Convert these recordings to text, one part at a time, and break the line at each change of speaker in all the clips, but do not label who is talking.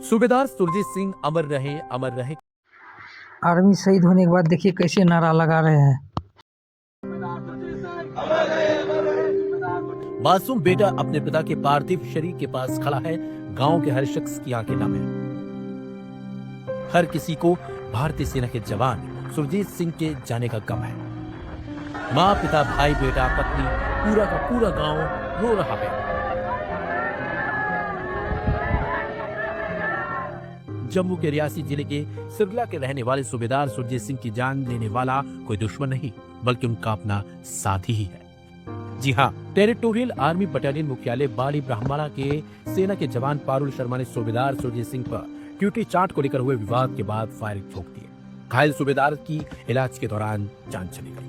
सूबेदार सुरजीत सिंह अमर रहे, अमर रहे।
आर्मी शहीद होने के बाद देखिए कैसे नारा लगा रहे हैं।
मासूम बेटा अपने पिता के पार्थिव शरीर के पास खड़ा है। गांव के हर शख्स की आंखें नम है। हर किसी को भारतीय सेना के जवान सुरजीत सिंह के जाने का गम है। माँ, पिता, भाई, बेटा, पत्नी, पूरा का पूरा गांव रो रहा है। जम्मू के रियासी जिले के सिरला के रहने वाले सूबेदार सुरजीत सिंह की जान लेने वाला कोई दुश्मन नहीं, बल्कि उनका अपना साथी ही है। जी हाँ, टेरिटोरियल आर्मी बटालियन मुख्यालय बाड़ी ब्राह्मणा के सेना के जवान पारुल शर्मा ने सूबेदार सुरजीत सिंह पर ड्यूटी चार्ट को लेकर हुए विवाद के बाद फायरिंग ठोक दी। घायल सूबेदार की इलाज के दौरान जान चली गई।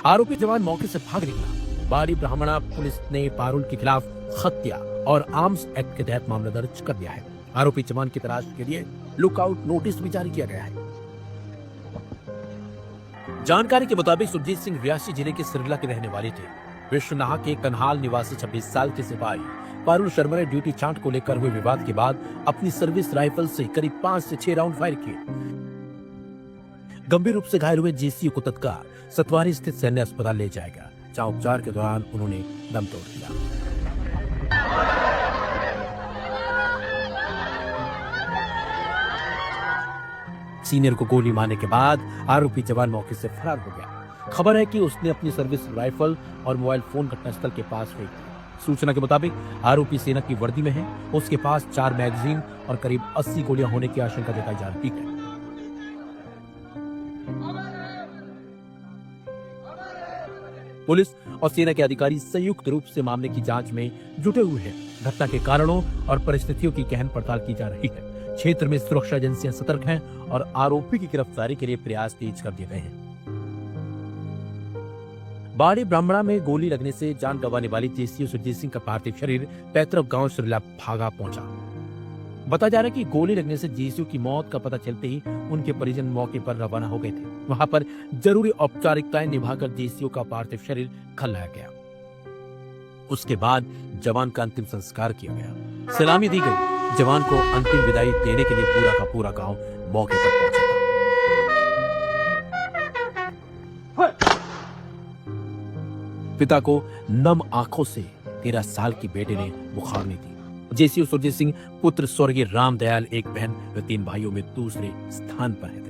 आरोपी जवान मौके से भाग निकला। बाड़ी ब्राह्मणा पुलिस ने पारुल के खिलाफ हत्या और आर्म्स एक्ट के तहत मामला दर्ज कर दिया है। आरोपी जवान की तलाश के लिए लुकआउट नोटिस भी जारी किया गया है। जानकारी के मुताबिक सुरजीत सिंह रियासी जिले के सिरला के रहने वाले थे। विश्वनाह के कन्हाल निवासी 26 साल के सिपाही पारुल शर्मा ने ड्यूटी चार्ट को लेकर हुए विवाद के बाद अपनी सर्विस राइफल से करीब 5 से 6 राउंड फायर किए। गंभीर रूप से घायल हुए जेसीयू को तत्काल सतवारी स्थित सैन्य अस्पताल ले जाया गया, जहां उपचार के दौरान उन्होंने दम तोड़ दिया। सीनियर को गोली मारने के बाद आरोपी जवान मौके से फरार हो गया। खबर है कि उसने अपनी सर्विस राइफल और मोबाइल फोन घटनास्थल के पास फेंक दिया। सूचना के मुताबिक आरोपी सेना की वर्दी में है। उसके पास 4 मैगजीन और करीब 80 गोलियां होने की आशंका जताई जा रही है। पुलिस और सेना के अधिकारी संयुक्त रूप से मामले की जांच में जुटे हुए हैं। घटना के कारणों और परिस्थितियों की गहन पड़ताल की जा रही है। क्षेत्र में सुरक्षा एजेंसियां सतर्क हैं और आरोपी की गिरफ्तारी के लिए प्रयास तेज कर दिए गए हैं। बाड़ी ब्राह्मणा में गोली लगने से जान गंवाने वाली जेसीयू सुरजीत सिंह का पार्थिव शरीर पैतृक गांव सिरला भागा पहुंचा। बताया जा रहा है कि गोली लगने से जेसीयू की मौत का पता चलते ही उनके परिजन मौके पर रवाना हो गए थे। वहां पर जरूरी औपचारिकताएं निभाकर जेसीयू का पार्थिव शरीर घर लाया गया। उसके बाद जवान का अंतिम संस्कार किया गया, सलामी दी गई। जवान को अंतिम विदाई देने के लिए पूरा का पूरा गांव मौके पर पहुंचा था। पिता को नम आंखों से 13 साल की बेटे ने बुखारनी थी। जेसीयू सुरजीत सिंह पुत्र स्वर्गीय रामदयाल, एक बहन व 3 भाइयों में दूसरे स्थान पर है।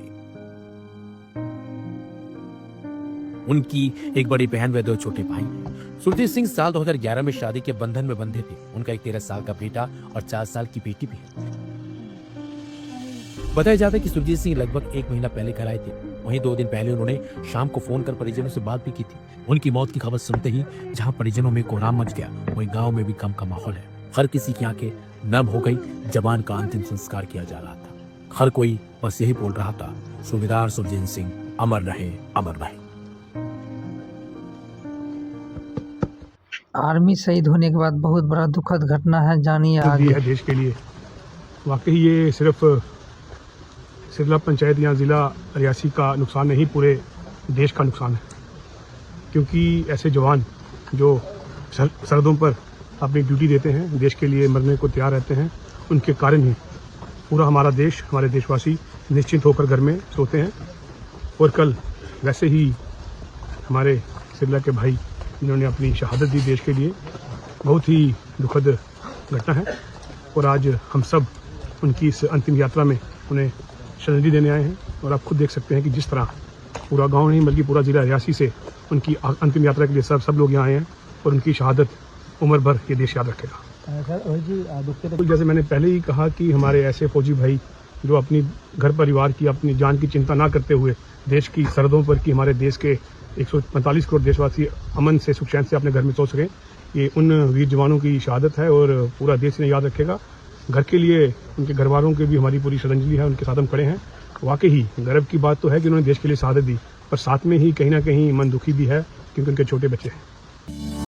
उनकी एक बड़ी बहन व 2 छोटे भाई। सुरजीत सिंह साल 2011 में शादी के बंधन में बंधे थे। उनका एक 13 साल का बेटा और 4 साल की बेटी भी है। बताया जाता है कि सुरजीत सिंह लगभग 1 महीना पहले घर आए थे। वहीं 2 दिन पहले उन्होंने शाम को फोन कर परिजनों से बात भी की थी। उनकी मौत की खबर सुनते ही जहां परिजनों में कोहराम मच गया, वहीं गांव में भी गम का माहौल है। हर किसी की आंखें नम हो गई। जवान का अंतिम संस्कार किया जा रहा था। हर कोई बस यही बोल रहा था, सूबेदार सुरजीत सिंह अमर रहे, अमर रहे।
आर्मी शहीद होने के बाद बहुत बड़ा दुखद घटना है, जानिए आगे।
है देश के लिए वाकई ये सिर्फ सिरला पंचायत या ज़िला रियासी का नुकसान नहीं, पूरे देश का नुकसान है। क्योंकि ऐसे जवान जो सरहदों पर अपनी ड्यूटी देते हैं, देश के लिए मरने को तैयार रहते हैं, उनके कारण ही पूरा हमारा देश, हमारे देशवासी निश्चिंत होकर घर में सोते हैं। और कल वैसे ही हमारे सिरला के भाई जिन्होंने अपनी शहादत दी देश के लिए, बहुत ही दुखद घटना है। और आज हम सब उनकी इस अंतिम यात्रा में उन्हें श्रद्धांजलि देने आए हैं। और आप खुद देख सकते हैं कि जिस तरह पूरा गांव नहीं बल्कि पूरा जिला रियासी से उनकी अंतिम यात्रा के लिए सब लोग यहाँ आए हैं। और उनकी शहादत उम्र भर ये देश याद रखेगा। तो जैसे मैंने पहले ही कहा कि हमारे ऐसे फौजी भाई जो अपनी घर परिवार की, अपनी जान की चिंता ना करते हुए देश की सरहदों पर कि हमारे देश के 145 करोड़ देशवासी अमन से, सुख चैन से अपने घर में सो सकें, ये उन वीर जवानों की शहादत है। और पूरा देश इन्हें याद रखेगा। घर के लिए उनके घर वालों के भी हमारी पूरी श्रद्धांजलि है, उनके साथ हम खड़े हैं। वाकई ही गर्व की बात तो है कि उन्होंने देश के लिए शहादत दी। पर साथ में ही कहीं ना कहीं मन दुखी भी है क्योंकि उनके छोटे बच्चे हैं।